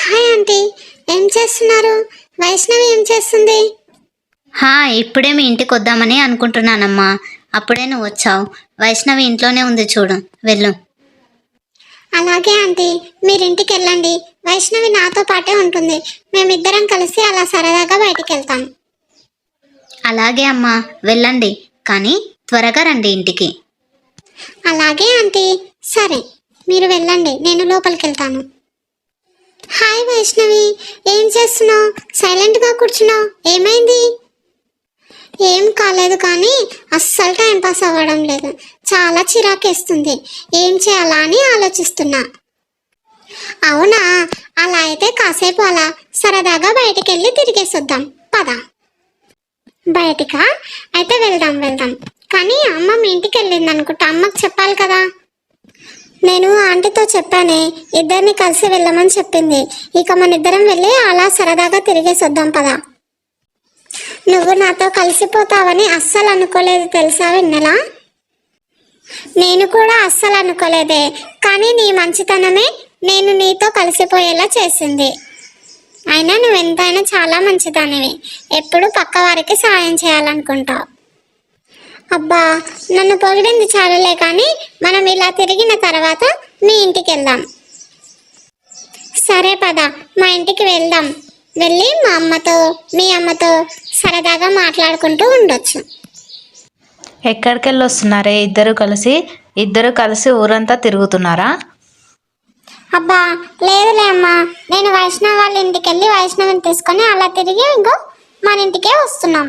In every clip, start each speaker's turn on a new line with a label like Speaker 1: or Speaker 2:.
Speaker 1: Hi aunty, ఏం చేస్తున్నారు? వైష్ణవి ఏం చేస్తుంది?
Speaker 2: ఇప్పుడే మీ ఇంటికి వద్దామని అనుకుంటున్నానమ్మా. అప్పుడే నువ్వు వచ్చావు. వైష్ణవి ఇంట్లోనే ఉంది, చూడు, వెళ్ళు.
Speaker 1: అలాగే ఆంటీ, మీరింటికి వెళ్ళండి. వైష్ణవి నాతో పాటే ఉంటుంది. మేమిద్దరం కలిసి అలా సరదాగా బయటికి వెళ్తాం.
Speaker 2: అలాగే అమ్మా, వెళ్ళండి, కానీ త్వరగా రండి ఇంటికి.
Speaker 1: అలాగే ఆంటీ, సరే మీరు వెళ్ళండి, నేను లోపలికి వెళ్తాను. హాయ్ వైష్ణవి, ఏం చేస్తున్నావు? సైలెంట్గా కూర్చున్నావు, ఏమైంది? ఏం కాలేదు, కానీ అస్సలు టైం పాస్ అవ్వడం లేదు. చాలా చిరాకేస్తుంది. ఏం చేయాలా అని ఆలోచిస్తున్నా. అవునా, అలా అయితే కాసేపు అలా సరదాగా బయటికి వెళ్ళి తిరిగేసొద్దాం, పద. బయటికా? అయితే వెళ్దాం. కానీ అమ్మ మీ ఇంటికి వెళ్ళింది అనుకుంటా, అమ్మకు చెప్పాలి కదా. నేను ఆంటీతో చెప్పానే, ఇద్దరిని కలిసి వెళ్ళమని చెప్పింది. ఇక మన ఇద్దరం వెళ్ళి అలా సరదాగా తిరిగేసొద్దాం, పద. నువ్వు నాతో కలిసిపోతావని అస్సలు అనుకోలేదు తెలుసా వెన్నెల. నేను కూడా అస్సలు అనుకోలేదే, కానీ నీ మంచితనమే నేను నీతో కలిసిపోయేలా చేసింది. అయినా నువ్వెంతైనా చాలా మంచిదానివి. ఎప్పుడు పక్క వారికి సాయం చేయాలనుకుంటావు. అబ్బా, నన్ను పొగిడింది చాలులే, కానీ మనం ఇలా తిరిగిన తర్వాత మీ ఇంటికి వెళ్దాం. సరే పద, మా ఇంటికి వెళ్దాం. వెళ్ళి మా అమ్మతో మీ అమ్మతో సరదాగా మాట్లాడుకుంటూ ఉండొచ్చు.
Speaker 3: ఎక్కడికి వెళ్ళి వస్తున్నారే ఇద్దరు కలిసి ఊరంతా తిరుగుతున్నారా?
Speaker 1: అబ్బా లేదులే అమ్మా, నేను వైష్ణవ్ వాళ్ళ ఇంటికి వెళ్ళి వైష్ణవిని తీసుకొని అలా తిరిగి ఇంకో మన ఇంటికే వస్తున్నాం.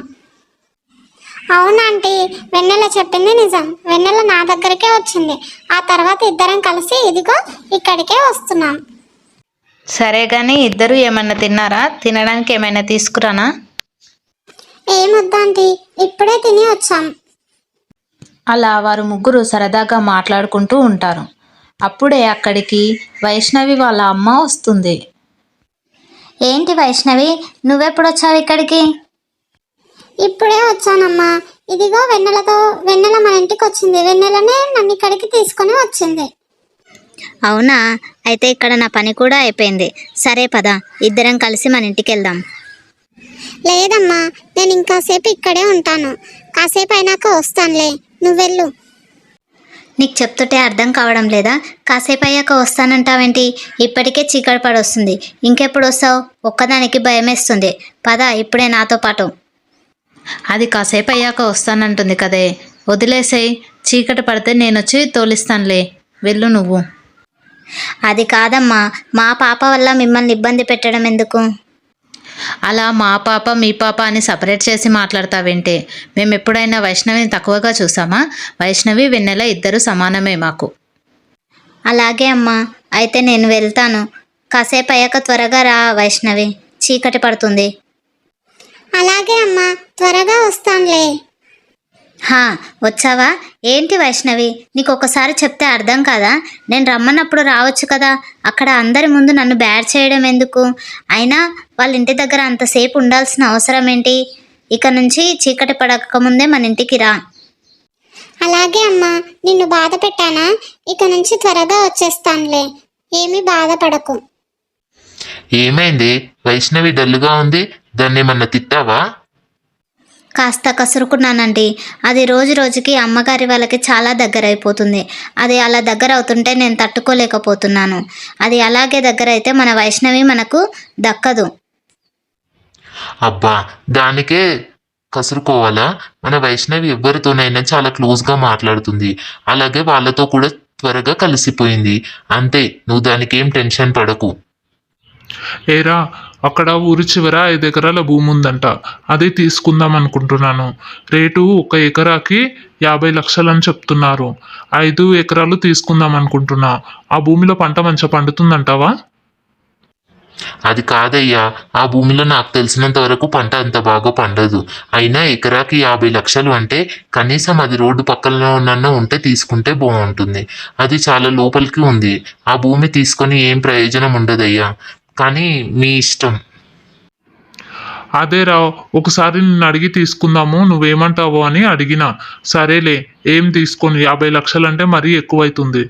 Speaker 1: అవునంటీ, వెన్నెల చెప్పింది నిజం. వెన్నెల నా దగ్గరికే వచ్చింది. ఆ తర్వాత ఇద్దరం కలిసి ఇదిగో ఇక్కడికే వస్తున్నాం.
Speaker 3: సరే కానీ ఇద్దరు ఏమన్నా తిన్నారా? తినడానికి ఏమైనా తీసుకురానా?
Speaker 1: ఏమొద్దాంటీ, ఇప్పుడే తిని వచ్చాం.
Speaker 3: అలా వారు ముగ్గురు సరదాగా మాట్లాడుకుంటూ ఉంటారు. అప్పుడే అక్కడికి వైష్ణవి వాళ్ళ అమ్మ వస్తుంది.
Speaker 2: ఏంటి వైష్ణవి, నువ్వెప్పుడు వచ్చావు ఇక్కడికి?
Speaker 1: ఇప్పుడే వచ్చానమ్మా. ఇదిగో వెన్నెల మన ఇంటికి వచ్చింది. వెన్నెలనే నన్ను ఇక్కడికి తీసుకొని వచ్చింది.
Speaker 2: అవునా, అయితే ఇక్కడ నా పని కూడా అయిపోయింది. సరే పద, ఇద్దరం కలిసి మన ఇంటికి వెళ్దాం.
Speaker 1: లేదమ్మా, నేను ఇంకాసేపు ఇక్కడే ఉంటాను. కాసేపు అయినాక వస్తానులే, నువ్వెళ్ళు.
Speaker 2: నీకు చెప్తుంటే అర్థం కావడం లేదా? కాసేపు అయ్యాక వస్తానంటావేంటి? ఇప్పటికే చీకటి పడొస్తుంది, ఇంకెప్పుడు వస్తావు? ఒక్కదానికి భయమేస్తుంది. పద, ఇప్పుడే నాతో పాటు.
Speaker 3: అది కాసేపు అయ్యాక వస్తానంటుంది కదే, వదిలేసేయ్. చీకటి పడితే నేను వచ్చి తోలిస్తానులే, వెళ్ళు నువ్వు.
Speaker 2: అది కాదమ్మా, మా పాప వల్ల మిమ్మల్ని ఇబ్బంది పెట్టడం ఎందుకు?
Speaker 3: అలా మా పాప మీ పాప అని సపరేట్ చేసి మాట్లాడతావేంటే? మేము ఎప్పుడైనా వైష్ణవిని తక్కువగా చూసామా? వైష్ణవి వెన్నెల ఇద్దరు సమానమే మాకు.
Speaker 2: అలాగే అమ్మా, అయితే నేను వెళ్తాను. కాసేపు అయ్యాక త్వరగా రా వైష్ణవి, చీకటి పడుతుంది.
Speaker 1: అలాగే అమ్మా, త్వరగా వస్తానులే.
Speaker 2: వచ్చావా? ఏంటి వైష్ణవి, నీకు ఒకసారి చెప్తే అర్థం కాదా? నేను రమ్మన్నప్పుడు రావచ్చు కదా. అక్కడ అందరి ముందు నన్ను బ్యాడ్ చేయడం ఎందుకు? అయినా వాళ్ళ ఇంటి దగ్గర అంతసేపు ఉండాల్సిన అవసరం ఏంటి? ఇక నుంచి చీకటి పడకముందే మన ఇంటికి రా.
Speaker 1: అలాగే అమ్మా, నిన్ను బాధ పెట్టానా? ఇక నుంచి త్వరగా వచ్చేస్తానులే, ఏమీ బాధపడకు.
Speaker 4: ఏమైంది? వైష్ణవి డల్లుగా ఉంది, దాన్ని ఏమన్నా తిట్టావా?
Speaker 2: కాస్త కసురుకున్నానండి. అది రోజు రోజుకి అమ్మగారి వాళ్ళకి చాలా దగ్గర అయిపోతుంది. అది అలా దగ్గర అవుతుంటే నేను తట్టుకోలేకపోతున్నాను. అది అలాగే దగ్గర అయితే మన వైష్ణవి మనకు దక్కదు.
Speaker 4: అబ్బా, దానికే కసురుకోవాలా? మన వైష్ణవి ఎవరితోనైనా చాలా క్లోజ్గా మాట్లాడుతుంది. అలాగే వాళ్ళతో కూడా త్వరగా కలిసిపోయింది. అంతే, నువ్వు దానికి ఏం టెన్షన్ పడకు.
Speaker 5: ఏరా, అక్కడ ఊరి చివర 5 ఎకరాల భూమి ఉందంట. అది తీసుకుందాం అనుకుంటున్నాను. రేటు 1 ఎకరాకి 50 లక్షలు అని చెప్తున్నారు. 5 ఎకరాలు తీసుకుందాం అనుకుంటున్నా. ఆ భూమిలో పంట మంచిగా పండుతుందంటావా?
Speaker 4: అది కాదయ్యా, ఆ భూమిలో నాకు తెలిసినంత వరకు పంట అంత బాగా పండదు. అయినా ఎకరాకి 50 లక్షలు అంటే కనీసం అది రోడ్డు పక్కన ఉంటే తీసుకుంటే బాగుంటుంది. అది చాలా లోపలికి ఉంది. ఆ భూమి తీసుకొని ఏం ప్రయోజనం ఉండదయ్యా, కానీ మీ ఇష్టం.
Speaker 5: అదేరా, ఒకసారి నిన్ను అడిగి తీసుకుందాము, నువ్వేమంటావో అని అడిగినా. సరేలే, ఏం తీసుకొని 50 లక్షలు అంటే మరీ ఎక్కువైతుంది.